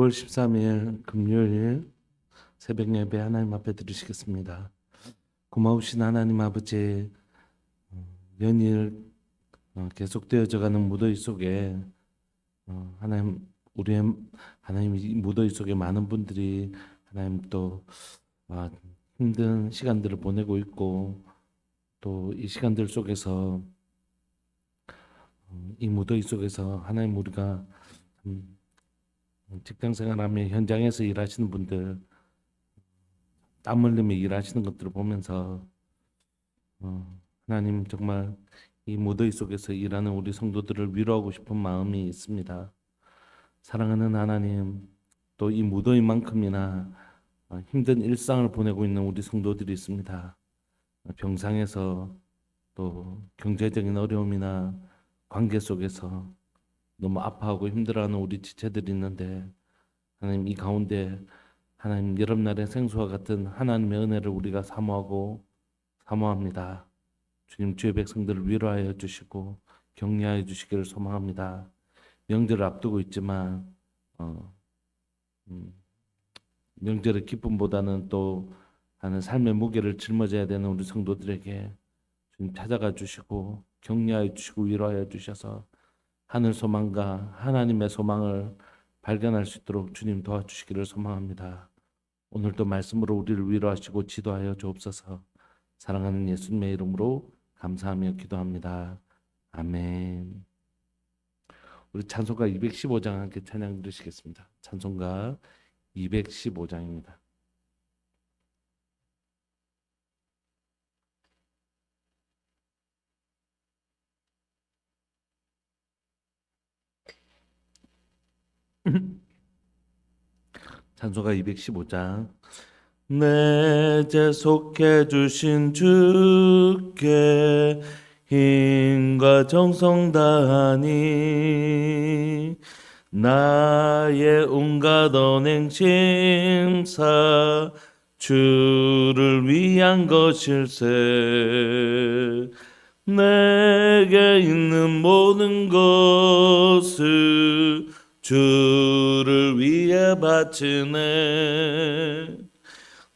9월 13일 금요일 새벽 예배 하나님 앞에 드리시겠습니다. 고마우신 하나님 아버지, 연일 계속되어져가는 무더위 속에 하나님, 우리의 하나님, 이 무더위 속에 많은 분들이 하나님 또 아, 힘든 시간들을 보내고 있고, 또 이 시간들 속에서 이 무더위 속에서 하나님, 우리가 음, 직장 생활하며 현장에서 일하시는 분들 땀 흘리며 일하시는 것들을 보면서 하나님, 정말 이 무더위 속에서 일하는 우리 성도들을 위로하고 싶은 마음이 있습니다. 사랑하는 하나님, 또 이 무더위만큼이나 힘든 일상을 보내고 있는 우리 성도들이 있습니다. 병상에서, 또 경제적인 어려움이나 관계 속에서 너무 아파하고 힘들어하는 우리 지체들이 있는데, 하나님, 이 가운데 하나님, 여름날의 생수와 같은 하나님의 은혜를 우리가 사모합니다. 주님, 주의 백성들을 위로하여 주시고 격려하여 주시기를 소망합니다. 명절을 앞두고 있지만 어, 음, 명절의 기쁨보다는 또 하는 삶의 무게를 짊어져야 되는 우리 성도들에게 주님 찾아가 주시고 격려하여 주시고 위로하여 주셔서 하늘 소망과 하나님의 소망을 발견할 수 있도록 주님 도와주시기를 소망합니다. 오늘도 말씀으로 우리를 위로하시고 지도하여 주옵소서. 사랑하는 예수님의 이름으로 감사하며 기도합니다. 아멘. 우리 찬송가 215장 함께 찬양 드리시겠습니다. 찬송가 215장입니다. 찬송가 215장. 내 죄 속해 주신 주께 힘과 정성 다하니 나의 온갖 언행심사 주를 위한 것일세. 내게 있는 모든 것을 주를 위해 바치네.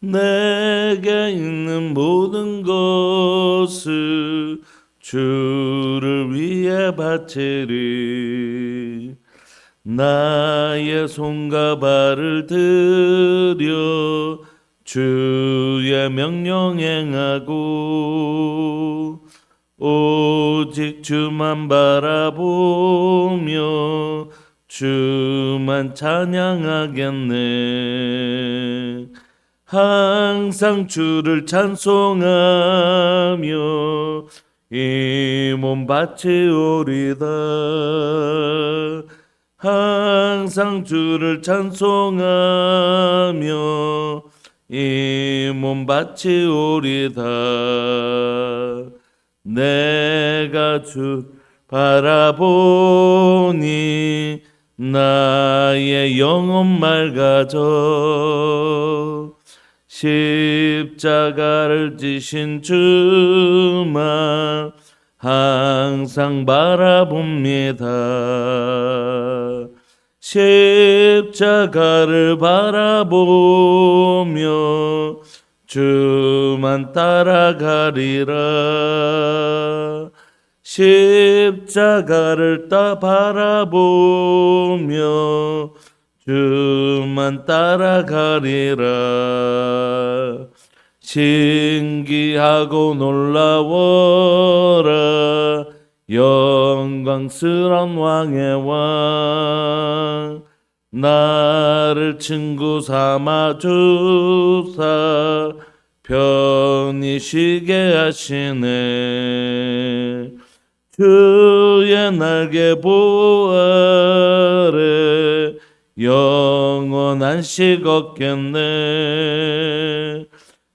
내게 있는 모든 것을 주를 위해 바치리. 나의 손과 발을 들여 주의 명령 행하고 오직 주만 바라보며 주만 찬양하겠네. 항상 주를 찬송하며 이 몸 바치오리다. 항상 주를 찬송하며 이 몸 바치오리다. 내가 주 바라보니 나의 영혼 맑아져. 십자가를 지신 주만 항상 바라봅니다. 십자가를 바라보며 주만 따라가리라. 십자가를 바라보며 주만 따라가리라. 신기하고 놀라워라. 영광스러운 왕의 왕. 나를 친구 삼아 주사 편히 쉬게 하시네. 주의 날개 보호 아래 영원한 식 얻겠네.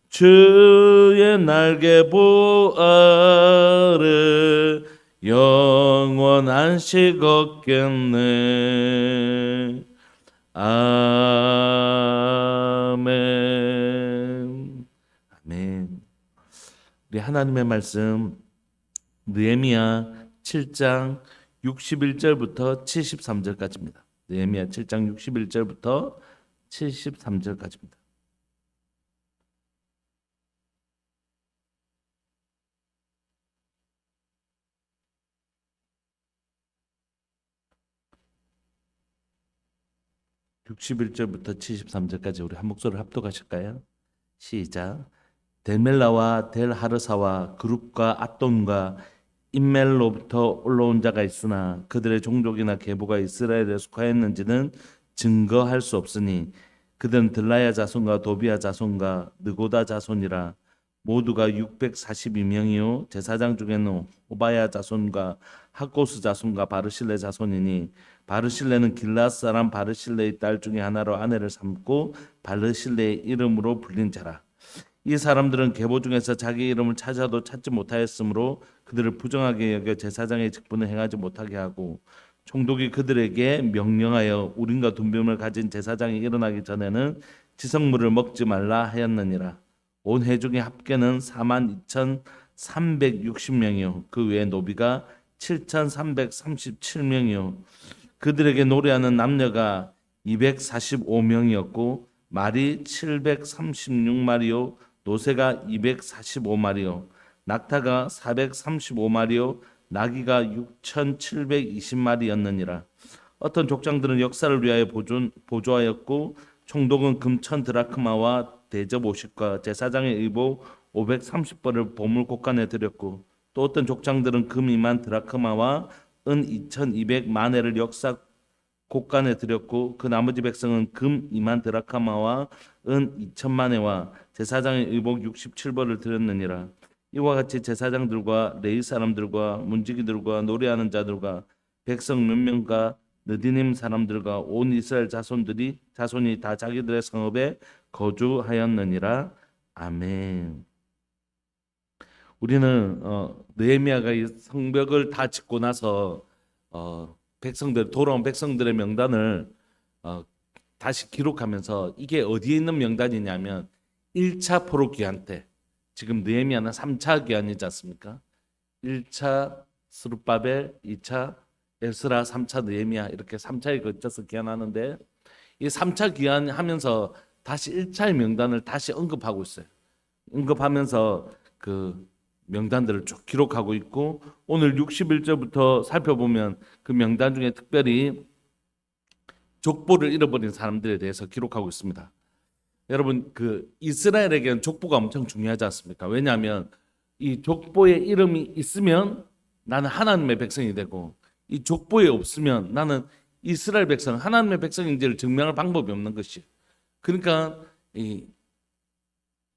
주의 날개 보호 아래 영원한 식 얻겠네. 아멘. 아멘. 우리 하나님의 말씀 느헤미야 7장 61절부터 73절까지입니다. 느헤미야 7장 61절부터 73절까지입니다. (61절부터) (73절까지) 우리 한 목소리를 합독하실까요? 시작. 델멜라와 델하르사와 그룹과 앗돈과 인멜로부터 올라온 자가 있으나 그들의 종족이나 계보가 이스라엘에 속하였는지는 증거할 수 없으니 그들은 들라야 자손과 도비야 자손과 느고다 자손이라. 모두가 642명이요 제사장 중에는 호바야 자손과 학고스 자손과 바르실레 자손이니 바르실레는 길앗 사람 바르실레의 딸 중에 하나로 아내를 삼고 바르실레의 이름으로 불린 자라. 이 사람들은 계보 중에서 자기 이름을 찾아도 찾지 못하였으므로 그들을 부정하게 여겨 제사장의 직분을 행하지 못하게 하고, 총독이 그들에게 명령하여 우림과 둠빔을 가진 제사장이 일어나기 전에는 지성물을 먹지 말라 하였느니라. 온 회중의 합계는 42,360명이요 그 외에 노비가 7,337명이요 그들에게 노래하는 남녀가 245명이었고 말이 736마리요 노새가 245마리요 낙타가 435마리요 나귀가 6,720마리였느니라. 어떤 족장들은 역사를 위하여 보조하였고 총독은 금 1,000드라크마와 대접 50과 제사장의 의복 530벌을 보물 곳간에 드렸고, 또 어떤 족장들은 금 2만 드라크마와 은 2,200만회를 역사 곳간에 드렸고, 그 나머지 백성은 금 2만 드라크마와 은 2,000만회와 제사장의 의복 67벌을 드렸느니라. 이와 같이 제사장들과 레위 사람들과 문지기들과 노래하는 자들과 백성 몇 명과 느디님 사람들과 온 이스라엘 자손이 다 자기들의 성읍에 거주하였느니라. 아멘. 우리는 느헤미야가 이 성벽을 다 짓고 나서 돌아온 백성들의 명단을 다시 기록하면서 이게 어디에 있는 명단이냐면 1차 포로 귀환 때, 지금 느헤미야는 3차 귀환이지 않습니까? 1차 스룹바벨, 2차 에스라, 3차 느헤미야, 이렇게 3차에 걸쳐서 귀환하는데, 이 3차 귀환하면서 다시 1차의 명단을 다시 언급하고 있어요. 언급하면서 그 명단들을 쭉 기록하고 있고, 오늘 61절부터 살펴보면 그 명단 중에 특별히 족보를 잃어버린 사람들에 대해서 기록하고 있습니다. 여러분, 그 이스라엘에게는 족보가 엄청 중요하지 않습니까? 왜냐하면 이 족보에 이름이 있으면 나는 하나님의 백성이 되고, 이 족보에 없으면 나는 이스라엘 백성, 하나님의 백성인지를 증명할 방법이 없는 것이. 그러니까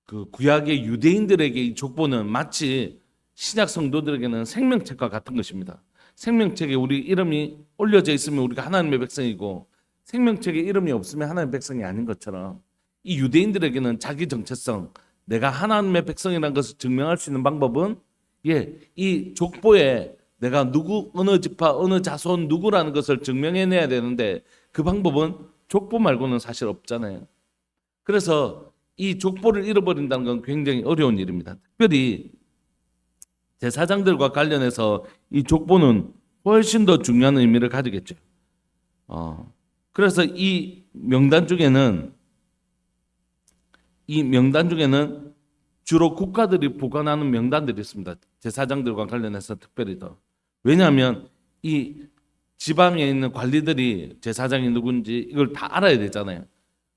그 구약의 유대인들에게 이 족보는 마치 신약 성도들에게는 생명책과 같은 것입니다. 생명책에 우리 이름이 올려져 있으면 우리가 하나님의 백성이고, 생명책에 이름이 없으면 하나님의 백성이 아닌 것처럼, 이 유대인들에게는 자기 정체성, 내가 하나님의 백성이라는 것을 증명할 수 있는 방법은 이 족보에 내가 누구, 어느 지파, 어느 자손 누구라는 것을 증명해내야 되는데, 그 방법은 족보 말고는 사실 없잖아요. 그래서 이 족보를 잃어버린다는 건 굉장히 어려운 일입니다. 특별히 제사장들과 관련해서 이 족보는 훨씬 더 중요한 의미를 가지겠죠. 그래서 이 명단 중에는 주로 국가들이 보관하는 명단들이 있습니다. 제사장들과 관련해서 특별히 더. 왜냐하면 이 지방에 있는 관리들이 제사장이 누군지 이걸 다 알아야 되잖아요.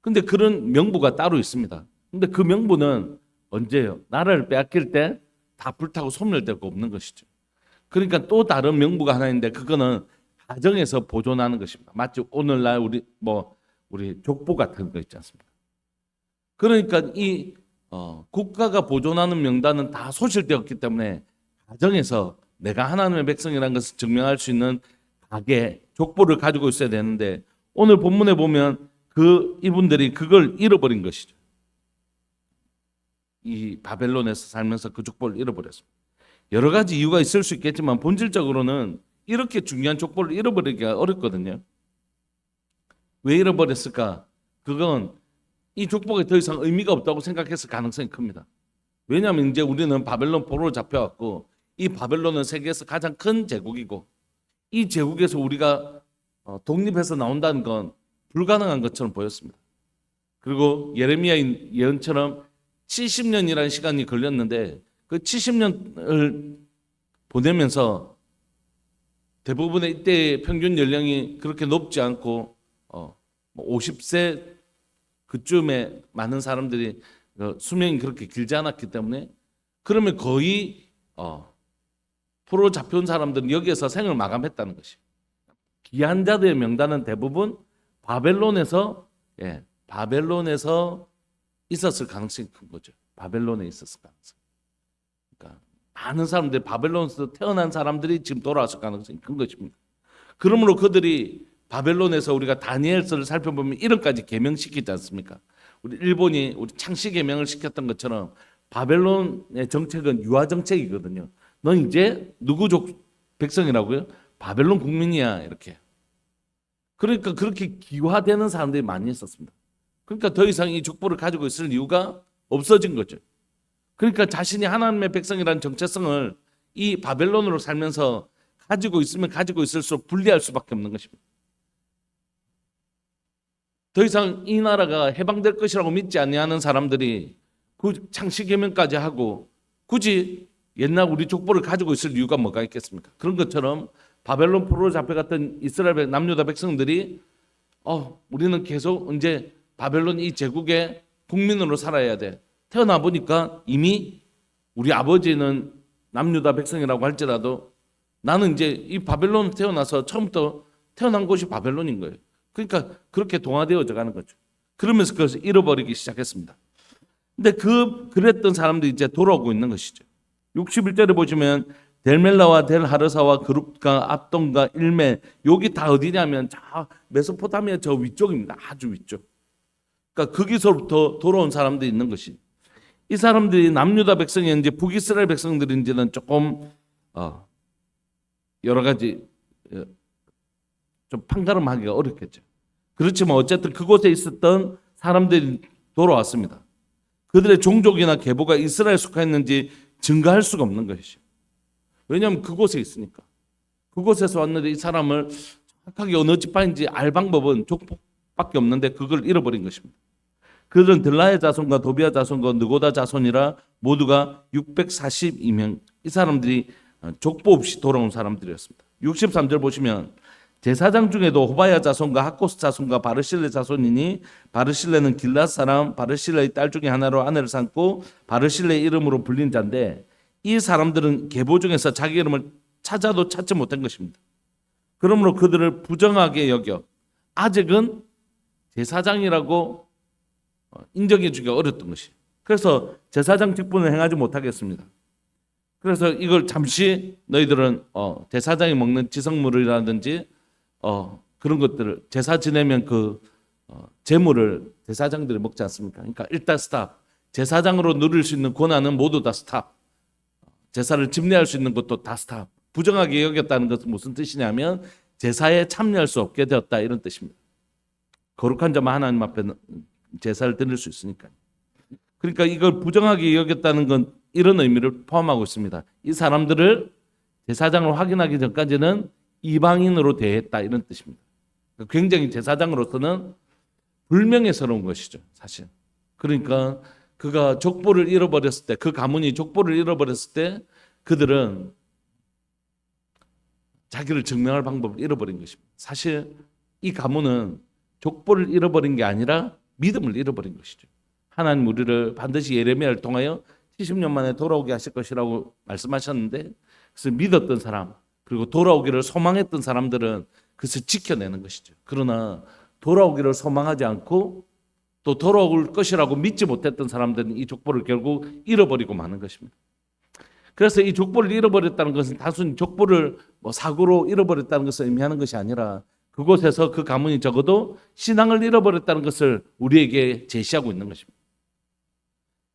근데 그런 명부가 따로 있습니다. 근데 그 명부는 언제요? 나라를 빼앗길 때 다 불타고 소멸되고 없는 것이죠. 그러니까 또 다른 명부가 하나 있는데, 그거는 가정에서 보존하는 것입니다. 마치 오늘날 우리 족보 같은 거 있지 않습니까? 그러니까 이 국가가 보존하는 명단은 다 소실되었기 때문에 가정에서 내가 하나님의 백성이라는 것을 증명할 수 있는 가계 족보를 가지고 있어야 되는데, 오늘 본문에 보면 이분들이 그걸 잃어버린 것이죠. 이 바벨론에서 살면서 그 족보를 잃어버렸습니다. 여러 가지 이유가 있을 수 있겠지만 본질적으로는 이렇게 중요한 족보를 잃어버리기가 어렵거든요. 왜 잃어버렸을까? 그건 이 족보가 더 이상 의미가 없다고 생각했을 가능성이 큽니다. 왜냐하면 이제 우리는 바벨론 포로로 잡혀왔고, 이 바벨론은 세계에서 가장 큰 제국이고, 이 제국에서 우리가 독립해서 나온다는 건 불가능한 것처럼 보였습니다. 그리고 예레미야 예언처럼 70년이라는 시간이 걸렸는데 그 70년을 보내면서 대부분의 이때 평균 연령이 그렇게 높지 않고 50세 그쯤에 많은 사람들이 수명이 그렇게 길지 않았기 때문에 그러면 거의 포로 잡혀온 사람들은 여기에서 생을 마감했다는 것이. 귀한 자들의 명단은 대부분 바벨론에서 있었을 가능성이 큰 거죠. 바벨론에 있었을 가능성. 그러니까 많은 사람들이 바벨론에서 태어난 사람들이 지금 돌아왔을 가능성이 큰 것입니다. 그러므로 그들이 바벨론에서 우리가 다니엘서를 살펴보면 이름까지 계명시키지 않습니까? 우리 일본이 우리 창씨 계명을 시켰던 것처럼 바벨론의 정책은 유아 정책이거든요. 넌 이제 누구 백성이라고요? 바벨론 국민이야 이렇게. 그러니까 그렇게 기화되는 사람들이 많이 있었습니다. 그러니까 더 이상 이 족보를 가지고 있을 이유가 없어진 거죠. 그러니까 자신이 하나님의 백성이라는 정체성을 이 바벨론으로 살면서 가지고 있으면 가지고 있을수록 분리할 수밖에 없는 것입니다. 더 이상 이 나라가 해방될 것이라고 믿지 아니하는 사람들이 그 창씨 계명까지 하고 굳이 옛날 우리 족보를 가지고 있을 이유가 뭐가 있겠습니까? 그런 것처럼 바벨론 포로로 잡혀갔던 이스라엘 남유다 백성들이 우리는 계속 이제 바벨론 이 제국의 국민으로 살아야 돼. 태어나 보니까 이미 우리 아버지는 남유다 백성이라고 할지라도 나는 이제 이 바벨론 태어나서 처음부터 태어난 곳이 바벨론인 거예요. 그러니까 그렇게 동화되어져 가는 거죠. 그러면서 그것을 잃어버리기 시작했습니다. 근데 그랬던 사람들이 이제 돌아오고 있는 것이죠. 61절에 보시면 델멜라와 델하르사와 그룹과 압돈과 일메, 여기 다 어디냐면 자 메소포타미아 저 위쪽입니다. 아주 위쪽. 그러니까 거기서부터 돌아온 사람들이 있는 것이, 이 사람들이 남유다 백성인지 북이스라엘 백성들인지는 조금 여러 가지 좀 판가름하기가 어렵겠죠. 그렇지만 어쨌든 그곳에 있었던 사람들이 돌아왔습니다. 그들의 종족이나 계보가 이스라엘에 속했는지 증가할 수가 없는 것이죠. 왜냐하면 그곳에 있으니까. 그곳에서 왔는데 이 사람을 정확하게 어느 지파인지 알 방법은 족보밖에 없는데 그걸 잃어버린 것입니다. 그들은 들라의 자손과 도비아 자손과 느고다 자손이라 모두가 642명. 이 사람들이 족보 없이 돌아온 사람들이었습니다. 63절 보시면 제사장 중에도 호바야 자손과 하코스 자손과 바르실레 자손이니 바르실레는 길앗 사람 바르실레의 딸 중에 하나로 아내를 삼고 바르실레의 이름으로 불린 자인데, 이 사람들은 계보 중에서 자기 이름을 찾아도 찾지 못한 것입니다. 그러므로 그들을 부정하게 여겨 아직은 제사장이라고 인정해 주기가 어렸던 것이. 그래서 제사장 직분을 행하지 못하겠습니다. 그래서 이걸 잠시 너희들은 제사장이 먹는 지성물이라든지 그런 것들을 제사 지내면 그 재물을 제사장들이 먹지 않습니까? 그러니까 일단 스탑. 제사장으로 누릴 수 있는 권한은 모두 다 스탑. 제사를 집례할 수 있는 것도 다 스탑. 부정하게 여겼다는 것은 무슨 뜻이냐면 제사에 참여할 수 없게 되었다, 이런 뜻입니다. 거룩한 자만 하나님 앞에 제사를 드릴 수 있으니까. 그러니까 이걸 부정하게 여겼다는 건 이런 의미를 포함하고 있습니다. 이 사람들을 제사장을 확인하기 전까지는 이방인으로 대했다, 이런 뜻입니다. 굉장히 제사장으로서는 불명예스러운 것이죠, 사실. 그러니까 그가 족보를 잃어버렸을 때, 그 가문이 족보를 잃어버렸을 때 그들은 자기를 증명할 방법을 잃어버린 것입니다. 사실 이 가문은 족보를 잃어버린 게 아니라 믿음을 잃어버린 것이죠. 하나님 우리를 반드시 예레미야를 통하여 70년 만에 돌아오게 하실 것이라고 말씀하셨는데, 그래서 믿었던 사람, 그리고 돌아오기를 소망했던 사람들은 그것을 지켜내는 것이죠. 그러나 돌아오기를 소망하지 않고 또 돌아올 것이라고 믿지 못했던 사람들은 이 족보를 결국 잃어버리고 마는 것입니다. 그래서 이 족보를 잃어버렸다는 것은 단순히 족보를 사고로 잃어버렸다는 것을 의미하는 것이 아니라 그곳에서 그 가문이 적어도 신앙을 잃어버렸다는 것을 우리에게 제시하고 있는 것입니다.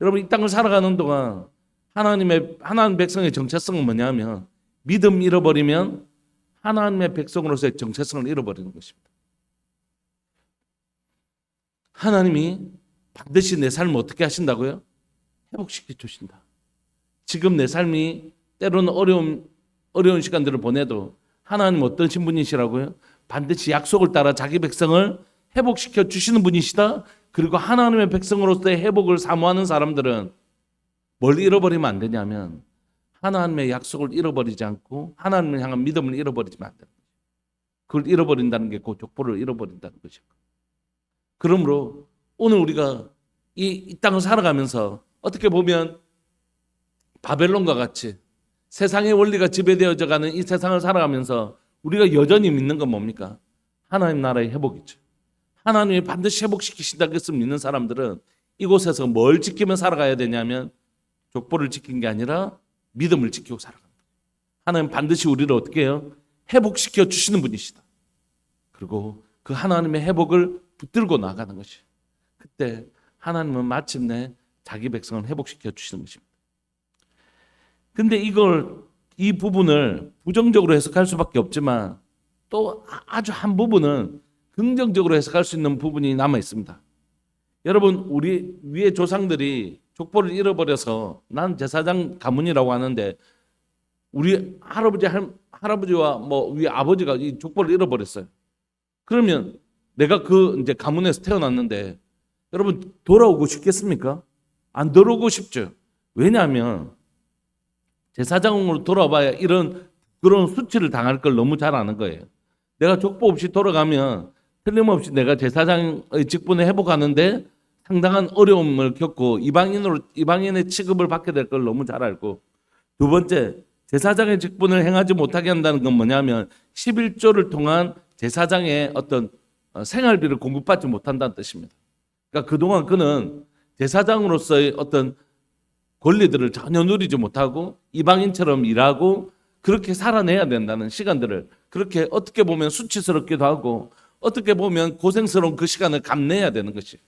여러분, 이 땅을 살아가는 동안 하나님 백성의 정체성은 뭐냐면, 믿음 잃어버리면 하나님의 백성으로서의 정체성을 잃어버리는 것입니다. 하나님이 반드시 내 삶을 어떻게 하신다고요? 회복시켜 주신다. 지금 내 삶이 때로는 어려운 시간들을 보내도 하나님 어떤 신분이시라고요? 반드시 약속을 따라 자기 백성을 회복시켜 주시는 분이시다. 그리고 하나님의 백성으로서의 회복을 사모하는 사람들은 뭘 잃어버리면 안 되냐면 하나님의 약속을 잃어버리지 않고 하나님을 향한 믿음을 잃어버리지만 안 된다. 그걸 잃어버린다는 게 그 족보를 잃어버린다는 것이고. 그러므로 오늘 우리가 이 땅을 살아가면서 어떻게 보면 바벨론과 같이 세상의 원리가 지배되어져 가는 이 세상을 살아가면서 우리가 여전히 믿는 건 뭡니까? 하나님 나라의 회복이죠. 하나님이 반드시 회복시키신다는 것을 믿는 사람들은 이곳에서 뭘 지키며 살아가야 되냐면 족보를 지킨 게 아니라 믿음을 지키고 살아간다. 하나님 반드시 우리를 어떻게 해요? 회복시켜 주시는 분이시다. 그리고 그 하나님의 회복을 붙들고 나가는 것이. 그때 하나님은 마침내 자기 백성을 회복시켜 주시는 것입니다. 근데 이 부분을 부정적으로 해석할 수밖에 없지만 또 아주 한 부분은 긍정적으로 해석할 수 있는 부분이 남아 있습니다. 여러분, 우리 위의 조상들이 족보를 잃어버려서 난 제사장 가문이라고 하는데 우리 할아버지와 뭐 위에 아버지가 이 족보를 잃어버렸어요. 그러면 내가 그 이제 가문에서 태어났는데 여러분 돌아오고 싶겠습니까? 안 돌아오고 싶죠. 왜냐하면 제사장으로 돌아봐야 그런 수치를 당할 걸 너무 잘 아는 거예요. 내가 족보 없이 돌아가면 틀림없이 내가 제사장의 직분을 회복하는데 상당한 어려움을 겪고 이방인의 취급을 받게 될 걸 너무 잘 알고, 두 번째, 제사장의 직분을 행하지 못하게 한다는 건 뭐냐면 11조를 통한 제사장의 어떤 생활비를 공급받지 못한다는 뜻입니다. 그러니까 그동안 그는 제사장으로서의 어떤 권리들을 전혀 누리지 못하고 이방인처럼 일하고 그렇게 살아내야 된다는 시간들을, 그렇게 어떻게 보면 수치스럽기도 하고 어떻게 보면 고생스러운 그 시간을 감내해야 되는 것이.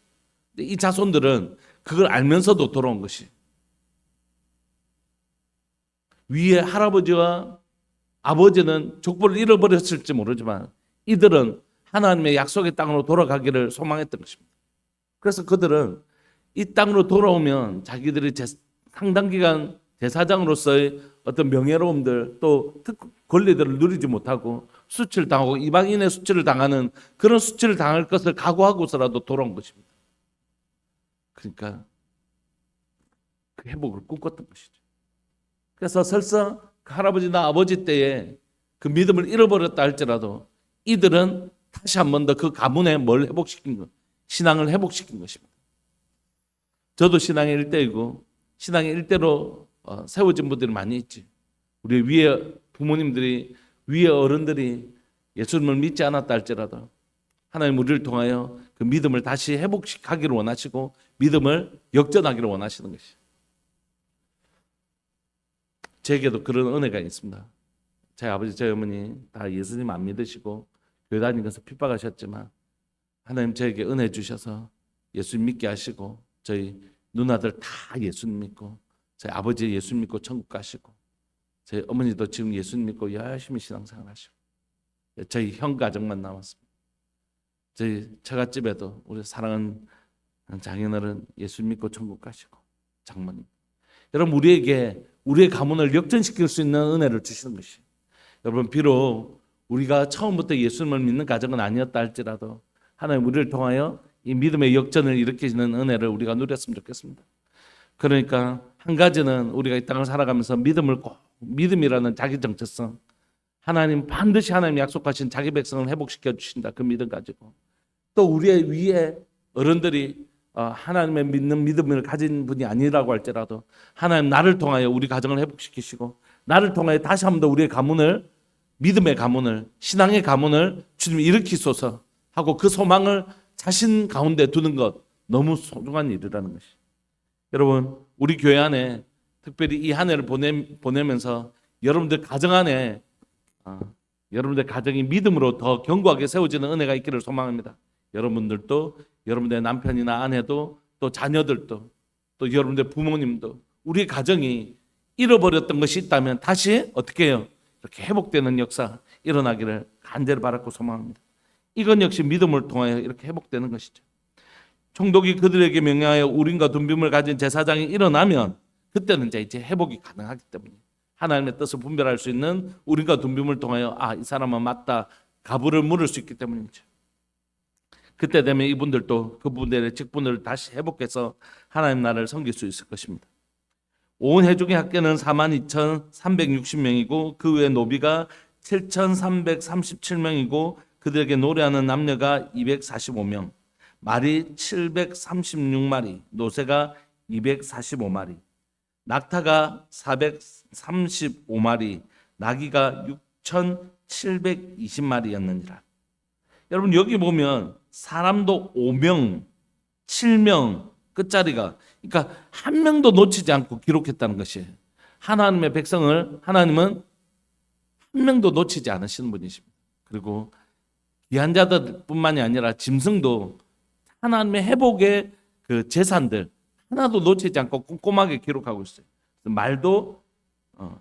이 자손들은 그걸 알면서도 돌아온 것이. 위에 할아버지와 아버지는 족보를 잃어버렸을지 모르지만 이들은 하나님의 약속의 땅으로 돌아가기를 소망했던 것입니다. 그래서 그들은 이 땅으로 돌아오면 자기들이 상당 기간 제사장으로서의 어떤 명예로움들 또 권리들을 누리지 못하고 수치를 당하고 이방인의 수치를 당하는 그런 수치를 당할 것을 각오하고서라도 돌아온 것입니다. 그러니까 그 회복을 꿈꿨던 것이죠. 그래서 설사 그 할아버지나 아버지 때에 그 믿음을 잃어버렸다 할지라도 이들은 다시 한 번 더 그 가문에 뭘 회복시킨 것, 신앙을 회복시킨 것입니다. 저도 신앙의 일대이고 신앙의 일대로 세워진 분들이 많이 있지. 우리 위에 부모님들이, 위에 어른들이 예수님을 믿지 않았다 할지라도 하나님 우리를 통하여 그 믿음을 다시 회복하기를 원하시고 믿음을 역전하기를 원하시는 것이. 제게도 그런 은혜가 있습니다. 제 아버지, 제 어머니 다 예수님 안 믿으시고 교회 다니면서 핍박하셨지만 하나님 저에게 은혜 주셔서 예수님 믿게 하시고 저희 누나들 다 예수님 믿고 저희 아버지 예수님 믿고 천국 가시고 저희 어머니도 지금 예수님 믿고 열심히 신앙생활 하시고 저희 형 가정만 남았습니다. 저희 처갓집에도 우리 사랑하는 장인어른 예수님 믿고 천국 가시고 장모님. 여러분, 우리의 가문을 역전시킬 수 있는 은혜를 주시는 것이. 여러분, 비록 우리가 처음부터 예수님을 믿는 가정은 아니었다 할지라도 하나님 우리를 통하여 이 믿음의 역전을 일으키시는 은혜를 우리가 누렸으면 좋겠습니다. 그러니까 한 가지는 우리가 이 땅을 살아가면서 믿음이라는 자기 정체성, 하나님 반드시 하나님 약속하신 자기 백성을 회복시켜 주신다, 그 믿음 가지고 또 우리의 위에 어른들이 하나님의 믿는 믿음을 가진 분이 아니라고 할지라도 하나님 나를 통하여 우리 가정을 회복시키시고 나를 통하여 다시 한 번 더 우리의 가문을, 믿음의 가문을, 신앙의 가문을 주님 일으키소서 하고 그 소망을 자신 가운데 두는 것, 너무 소중한 일이라는 것이. 여러분, 우리 교회 안에 특별히 이 한 해를 보내면서 여러분들 가정 안에 여러분들 가정이 믿음으로 더 견고하게 세워지는 은혜가 있기를 소망합니다. 여러분들도, 여러분들의 남편이나 아내도, 또 자녀들도, 또 여러분들 부모님도 우리 가정이 잃어버렸던 것이 있다면 다시 어떻게 해요? 이렇게 회복되는 역사 일어나기를 간절히 바라고 소망합니다. 이건 역시 믿음을 통하여 이렇게 회복되는 것이죠. 총독이 그들에게 명령하여 우림과 둠빔을 가진 제사장이 일어나면 그때는 이제 회복이 가능하기 때문에 하나님의 뜻을 분별할 수 있는 우림과 둠빔을 통하여 이 사람은 맞다, 가부를 물을 수 있기 때문이죠. 그때 되면 이분들도 그분들의 직분을 다시 회복해서 하나님 나라를 섬길 수 있을 것입니다. 온 회중의 합계는 42,360명이고 그 외 노비가 7,337명이고 그들에게 노래하는 남녀가 245명, 말이 736마리, 노새가 245마리, 낙타가 435마리, 나귀가 6,720마리였느니라. 여러분 여기 보면 사람도 5명, 7명 끝자리가, 그러니까 한 명도 놓치지 않고 기록했다는 것이에요. 하나님의 백성을 하나님은 한 명도 놓치지 않으시는 분이십니다. 그리고 귀한 자들뿐만이 아니라 짐승도 하나님의 회복의 그 재산들 하나도 놓치지 않고 꼼꼼하게 기록하고 있어요. 말도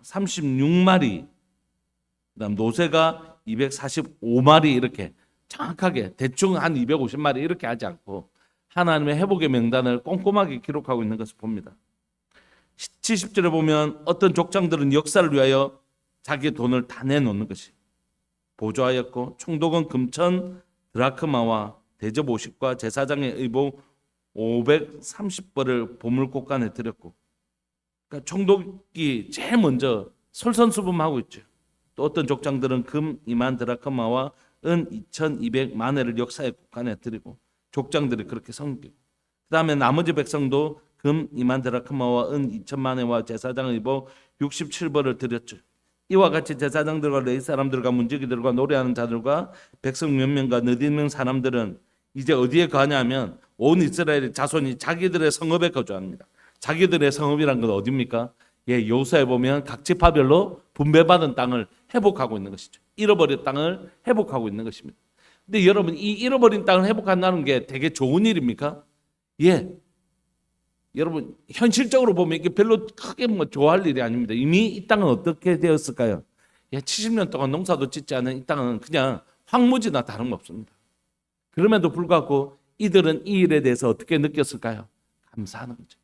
36마리, 그다음 노새가 245마리 이렇게 정확하게 대충 한 250마리 이렇게 하지 않고 하나님의 회복의 명단을 꼼꼼하게 기록하고 있는 것을 봅니다. 70절에 보면 어떤 족장들은 역사를 위하여 자기의 돈을 다 내놓는 것이 보조하였고 총독은 금천 드라크마와 대접 50과 제사장의 의복 530벌을 보물꽃간에 드렸고, 그러니까 총독이 제일 먼저 솔선수범하고 있죠. 또 어떤 족장들은 금 2만 드라크마와 은 2,200만회를 역사의 곳간에 드리고 족장들이 그렇게 섬기고, 그 다음에 나머지 백성도 금 2만 드라크마와 은 2,000만회와 제사장의 의복 67벌을 드렸죠. 이와 같이 제사장들과 레위 사람들과 문지기들과 노래하는 자들과 백성 몇 명과 느디는 사람들은 이제 어디에 거하냐면 온 이스라엘 자손이 자기들의 성읍에 거주합니다. 자기들의 성읍이란 건 어디입니까? 여호수아에 보면 각 지파별로 분배받은 땅을 회복하고 있는 것이죠. 잃어버린 땅을 회복하고 있는 것입니다. 근데 여러분, 이 잃어버린 땅을 회복한다는 게 되게 좋은 일입니까? 여러분 현실적으로 보면 이게 별로 크게 좋아할 일이 아닙니다. 이미 이 땅은 어떻게 되었을까요? 70년 동안 농사도 짓지 않은 이 땅은 그냥 황무지나 다름없습니다. 그럼에도 불구하고 이들은 이 일에 대해서 어떻게 느꼈을까요? 감사하는 거죠.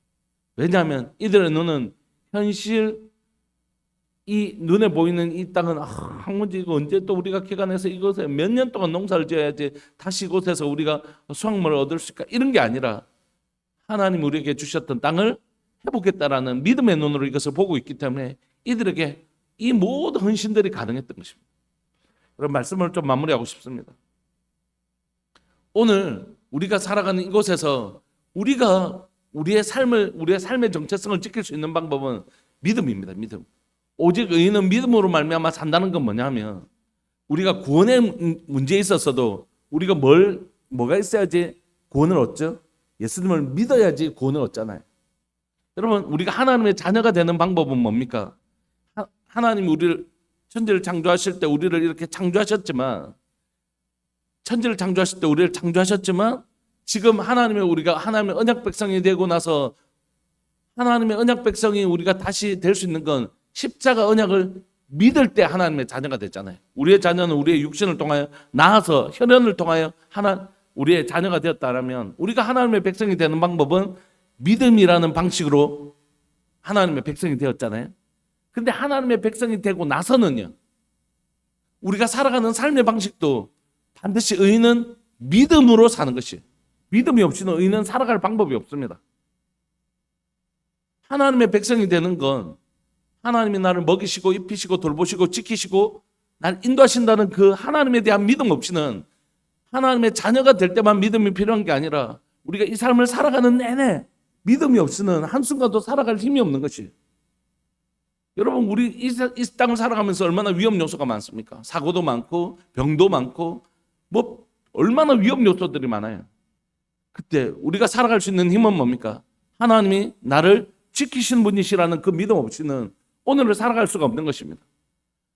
왜냐하면 이들의 눈은 현실, 이 눈에 보이는 이 땅은 황무지, 이거 언제 또 우리가 기간해서 이곳에 몇 년 동안 농사를 지어야지 다시 이곳에서 우리가 수확물을 얻을 수 있을까, 이런 게 아니라 하나님 우리에게 주셨던 땅을 회복했다라는 믿음의 눈으로 이것을 보고 있기 때문에 이들에게 이 모든 헌신들이 가능했던 것입니다. 그런 말씀을 좀 마무리하고 싶습니다. 오늘 우리가 살아가는 이곳에서 우리가 우리의 삶의 정체성을 지킬 수 있는 방법은 믿음입니다. 믿음. 오직 의인은 믿음으로 말미암아 산다는 건 뭐냐면, 우리가 구원의 문제에 있어서도 우리가 뭐가 있어야지 구원을 얻죠? 예수님을 믿어야지 구원을 얻잖아요. 여러분, 우리가 하나님의 자녀가 되는 방법은 뭡니까? 하나님이 우리를, 천지를 창조하실 때 우리를 이렇게 창조하셨지만, 천지를 창조하실 때 우리를 창조하셨지만, 지금 우리가 하나님의 언약 백성이 되고 나서 하나님의 언약 백성이 우리가 다시 될 수 있는 건 십자가 언약을 믿을 때 하나님의 자녀가 됐잖아요. 우리의 자녀는 우리의 육신을 통하여 나아서 혈연을 통하여 우리의 자녀가 되었다면, 우리가 하나님의 백성이 되는 방법은 믿음이라는 방식으로 하나님의 백성이 되었잖아요. 근데 하나님의 백성이 되고 나서는요, 우리가 살아가는 삶의 방식도 반드시 의인은 믿음으로 사는 것이에요. 믿음이 없이는 의인은 살아갈 방법이 없습니다. 하나님의 백성이 되는 건 하나님이 나를 먹이시고 입히시고 돌보시고 지키시고 나를 인도하신다는 그 하나님에 대한 믿음 없이는, 하나님의 자녀가 될 때만 믿음이 필요한 게 아니라 우리가 이 삶을 살아가는 내내 믿음이 없이는 한순간도 살아갈 힘이 없는 것이에요. 여러분, 우리 이 땅을 살아가면서 얼마나 위험 요소가 많습니까? 사고도 많고 병도 많고 얼마나 위험 요소들이 많아요. 그때 우리가 살아갈 수 있는 힘은 뭡니까? 하나님이 나를 지키시는 분이시라는 그 믿음 없이는 오늘을 살아갈 수가 없는 것입니다.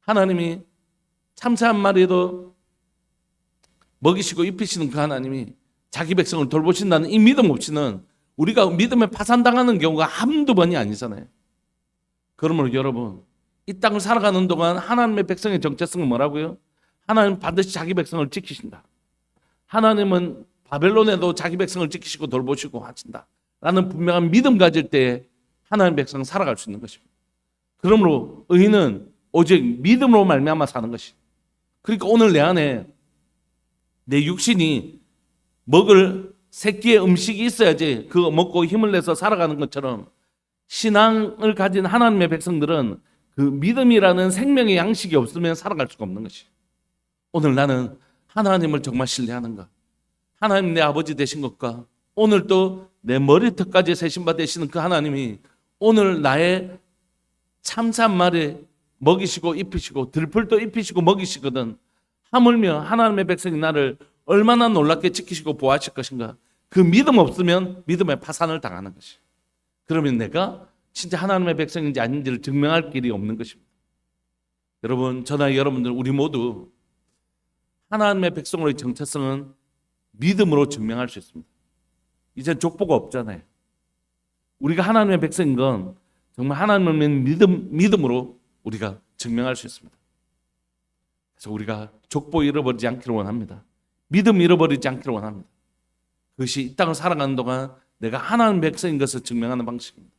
하나님이 참새 한 마리도 먹이시고 입히시는 그 하나님이 자기 백성을 돌보신다는 이 믿음 없이는 우리가 믿음에 파산당하는 경우가 한두 번이 아니잖아요. 그러므로 여러분, 이 땅을 살아가는 동안 하나님의 백성의 정체성은 뭐라고요? 하나님은 반드시 자기 백성을 지키신다. 하나님은 바벨론에도 자기 백성을 지키시고 돌보시고 하신다 라는 분명한 믿음 가질 때 하나님의 백성은 살아갈 수 있는 것입니다. 그러므로 의인은 오직 믿음으로 말미암아 사는 것이, 그러니까 오늘 내 안에 내 육신이 먹을 새끼의 음식이 있어야지 그거 먹고 힘을 내서 살아가는 것처럼 신앙을 가진 하나님의 백성들은 그 믿음이라는 생명의 양식이 없으면 살아갈 수가 없는 것이. 오늘 나는 하나님을 정말 신뢰하는가? 하나님 내 아버지 되신 것과 오늘 또 내 머리털까지 세신 바 되시는 그 하나님이 오늘 나의 참새 말에 먹이시고 입히시고 들풀도 입히시고 먹이시거든. 하물며 하나님의 백성이 나를 얼마나 놀랍게 지키시고 보호하실 것인가. 그 믿음 없으면 믿음의 파산을 당하는 것이. 그러면 내가 진짜 하나님의 백성인지 아닌지를 증명할 길이 없는 것입니다. 여러분, 저나 여러분들 우리 모두 하나님의 백성으로의 정체성은 믿음으로 증명할 수 있습니다. 이제 족보가 없잖아요. 우리가 하나님의 백성인 건 정말 하나님을 믿음으로 우리가 증명할 수 있습니다. 그래서 우리가 족보 잃어버리지 않기를 원합니다. 믿음 잃어버리지 않기를 원합니다. 그것이 이 땅을 살아가는 동안 내가 하나님의 백성인 것을 증명하는 방식입니다.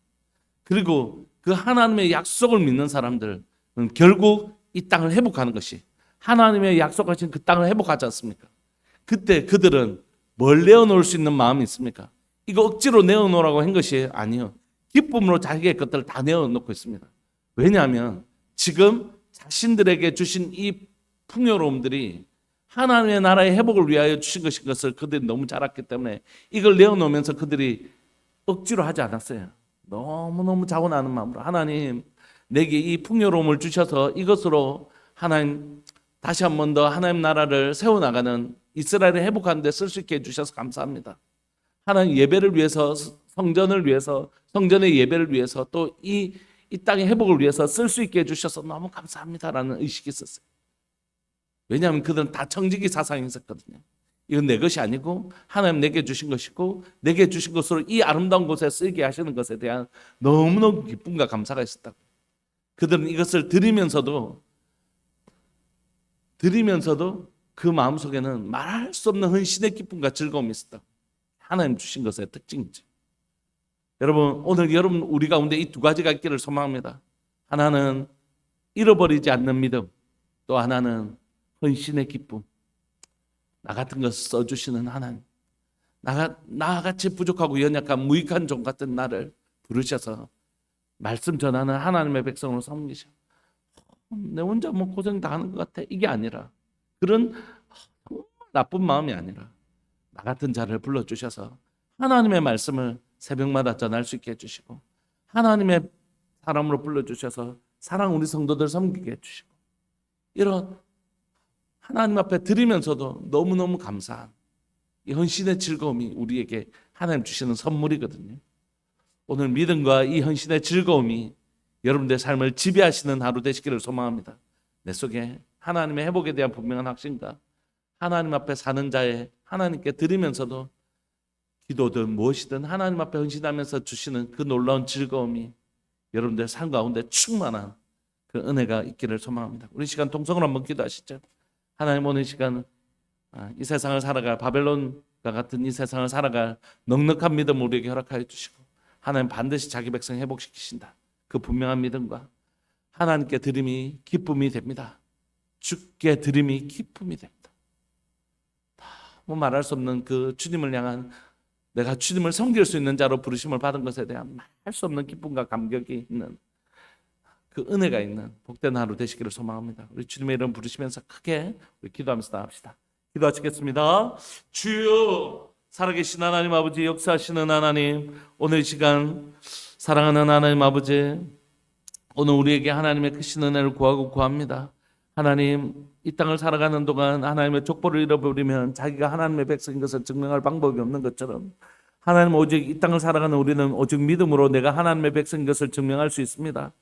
그리고 그 하나님의 약속을 믿는 사람들은 결국 이 땅을 회복하는 것이, 하나님의 약속하신 그 땅을 회복하지 않습니까? 그때 그들은 뭘 내어놓을 수 있는 마음이 있습니까? 이거 억지로 내어놓으라고 한 것이 아니요. 기쁨으로 자기의 것들을 다 내어놓고 있습니다. 왜냐하면 지금 자신들에게 주신 이 풍요로움들이 하나님의 나라의 회복을 위하여 주신 것을 그들이 너무 잘 알기 때문에 이걸 내어놓으면서 그들이 억지로 하지 않았어요. 너무너무 자원하는 마음으로 하나님 내게 이 풍요로움을 주셔서 이것으로 하나님 다시 한 번 더 하나님 나라를 세워나가는 이스라엘을 회복하는 데 쓸 수 있게 해주셔서 감사합니다. 하나님 예배를 위해서, 성전을 위해서, 성전의 예배를 위해서 또 이 땅의 회복을 위해서 쓸 수 있게 해주셔서 너무 감사합니다라는 의식이 있었어요. 왜냐하면 그들은 다 청지기 사상이 있었거든요. 이건 내 것이 아니고 하나님 내게 주신 것이고 내게 주신 것으로 이 아름다운 곳에 쓰이게 하시는 것에 대한 너무너무 기쁨과 감사가 있었다고. 그들은 이것을 드리면서도 그 마음속에는 말할 수 없는 헌신의 기쁨과 즐거움이 있었다고. 하나님 주신 것의 특징이죠. 여러분, 오늘 여러분 우리 가운데 이 두 가지가 있기를 소망합니다. 하나는 잃어버리지 않는 믿음, 또 하나는 헌신의 기쁨. 나 같은 것을 써주시는 하나님, 나같이 부족하고 연약한 무익한 종 같은 나를 부르셔서 말씀 전하는 하나님의 백성으로 섬기셔. 내 혼자 뭐 고생 다 하는 것 같아. 이게 아니라, 그런 나쁜 마음이 아니라 나 같은 자를 불러주셔서 하나님의 말씀을 새벽마다 전할 수 있게 해주시고, 하나님의 사람으로 불러주셔서 사랑 우리 성도들 섬기게 해주시고, 이런 하나님 앞에 드리면서도 너무너무 감사한 이 헌신의 즐거움이 우리에게 하나님 주시는 선물이거든요. 오늘 믿음과 이 헌신의 즐거움이 여러분들의 삶을 지배하시는 하루 되시기를 소망합니다. 내 속에 하나님의 회복에 대한 분명한 확신과 하나님 앞에 사는 자의 하나님께 드리면서도 기도든 무엇이든 하나님 앞에 헌신하면서 주시는 그 놀라운 즐거움이 여러분들의 삶 가운데 충만한 그 은혜가 있기를 소망합니다. 우리 시간 동성으로 한번 기도하시죠. 하나님, 오늘 시간 이 세상을 살아갈 바벨론과 같은 이 세상을 살아갈 넉넉한 믿음 우리에게 허락하여 주시고, 하나님 반드시 자기 백성 회복시키신다. 그 분명한 믿음과 하나님께 드림이 기쁨이 됩니다. 주께 드림이 기쁨이 됩니다. 뭐 말할 수 없는 그 주님을 향한, 내가 주님을 섬길 수 있는 자로 부르심을 받은 것에 대한 말할 수 없는 기쁨과 감격이 있는 그 은혜가 있는 복된 하루 되시기를 소망합니다. 우리 주님의 이름 부르시면서 크게 우리 기도하면서 나갑시다. 기도하시겠습니다. 주여, 살아계신 하나님 아버지, 역사하시는 하나님, 오늘 이 시간 사랑하는 하나님 아버지, 오늘 우리에게 하나님의 크신 은혜를 구하고 구합니다. 하나님, 이 땅을 살아가는 동안 하나님의 족보를 잃어버리면 자기가 하나님의 백성인 것을 증명할 방법이 없는 것처럼, 하나님 오직 이 땅을 살아가는 우리는 오직 믿음으로 내가 하나님의 백성인 것을 증명할 수 있습니다.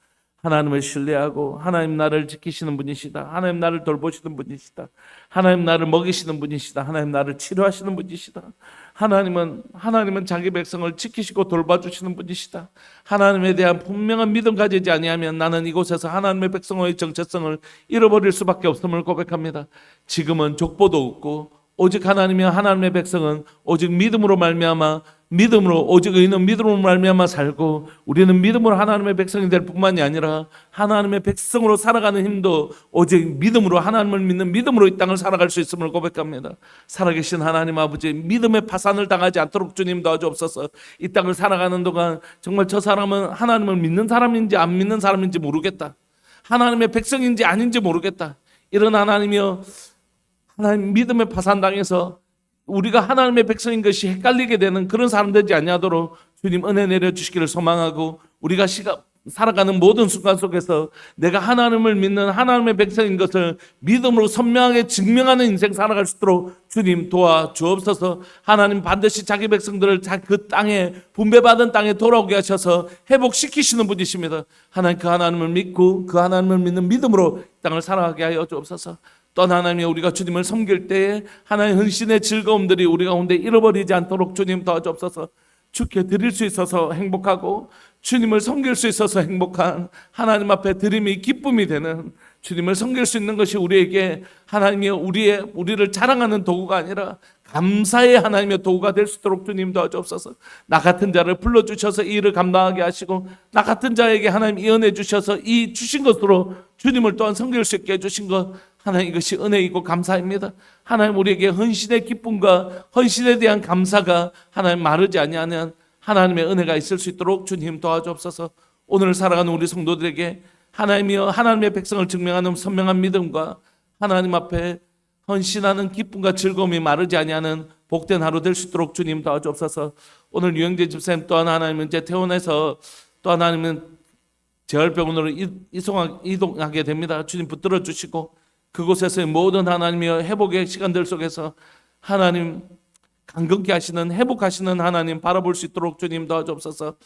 하나님을 신뢰하고 하나님 나를 지키시는 분이시다. 하나님 나를 돌보시는 분이시다. 하나님 나를 먹이시는 분이시다. 하나님 나를 치료하시는 분이시다. 하나님은 자기 백성을 지키시고 돌봐주시는 분이시다. 하나님에 대한 분명한 믿음 가지지 아니하면 나는 이곳에서 하나님의 백성의 정체성을 잃어버릴 수밖에 없음을 고백합니다. 지금은 족보도 없고 오직 하나님의 백성은 오직 믿음으로 말미암아 믿음으로, 오직 의인은 믿음으로 말미암아 살고 우리는 믿음으로 하나님의 백성이 될 뿐만이 아니라 하나님의 백성으로 살아가는 힘도 오직 믿음으로, 하나님을 믿는 믿음으로 이 땅을 살아갈 수 있음을 고백합니다. 살아계신 하나님 아버지, 믿음의 파산을 당하지 않도록 주님 도와주옵소서. 이 땅을 살아가는 동안 정말 저 사람은 하나님을 믿는 사람인지 안 믿는 사람인지 모르겠다, 하나님의 백성인지 아닌지 모르겠다, 이런 하나님이여, 하나님 믿음의 파산당해서 우리가 하나님의 백성인 것이 헷갈리게 되는 그런 사람 되지 아니하도록 주님 은혜 내려주시기를 소망하고, 우리가 살아가는 모든 순간 속에서 내가 하나님을 믿는 하나님의 백성인 것을 믿음으로 선명하게 증명하는 인생 살아갈 수 있도록 주님 도와주옵소서. 하나님 반드시 자기 백성들을 그 땅에, 분배받은 땅에 돌아오게 하셔서 회복시키시는 분이십니다. 하나님, 그 하나님을 믿고 그 하나님을 믿는 믿음으로 땅을 살아가게 하여 주옵소서. 또 하나님이 우리가 주님을 섬길 때에 하나님 헌신의 즐거움들이 우리 가운데 잃어버리지 않도록 주님 도와주옵소서. 주께 드릴 수 있어서 행복하고 주님을 섬길 수 있어서 행복한, 하나님 앞에 드림이 기쁨이 되는, 주님을 섬길 수 있는 것이 우리에게 하나님이 우리를 자랑하는 도구가 아니라 감사의 하나님의 도구가 될 수 있도록 주님 도와주옵소서. 나 같은 자를 불러주셔서 이 일을 감당하게 하시고, 나 같은 자에게 하나님 이 은혜 주셔서 이 주신 것으로 주님을 또한 섬길 수 있게 해주신 것, 하나님 이것이 은혜이고 감사입니다. 하나님, 우리에게 헌신의 기쁨과 헌신에 대한 감사가 하나님 마르지 아니하는 하나님의 은혜가 있을 수 있도록 주님 도와주옵소서. 오늘 살아가는 우리 성도들에게 하나님이여, 하나님의 백성을 증명하는 선명한 믿음과 하나님 앞에 헌신하는 기쁨과 즐거움이 마르지 아니하는 복된 하루 될 수 있도록 주님 도와주옵소서. 오늘 유영재 집사님 또한 하나님은 이제 퇴원해서 또 하나님은 재활병원으로 이동하게 됩니다. 주님 붙들어 주시고 그곳에서의 모든 하나님의 회복의 시간들 속에서 하나님 강건케 하시는, 회복하시는 하나님 바라볼 수 있도록 주님 도와주옵소서.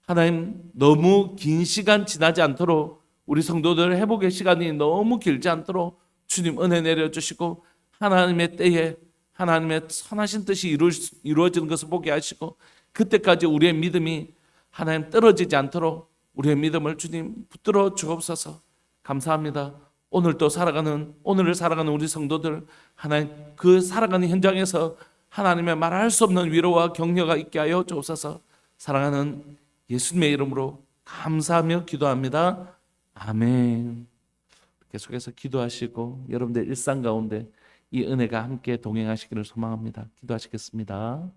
하나님, 너무 긴 시간 지나지 않도록, 우리 성도들 회복의 시간이 너무 길지 않도록 주님 은혜 내려주시고, 하나님의 때에 하나님의 선하신 뜻이 이루어지는 것을 보게 하시고, 그때까지 우리의 믿음이 하나님 떨어지지 않도록 우리의 믿음을 주님 붙들어 주옵소서. 감사합니다. 오늘을 살아가는 우리 성도들, 하나님 그 살아가는 현장에서 하나님의 말할 수 없는 위로와 격려가 있게 하여 주옵소서. 사랑하는 예수님의 이름으로 감사하며 기도합니다. 아멘. 계속해서 기도하시고 여러분들 일상 가운데 이 은혜가 함께 동행하시기를 소망합니다. 기도하시겠습니다.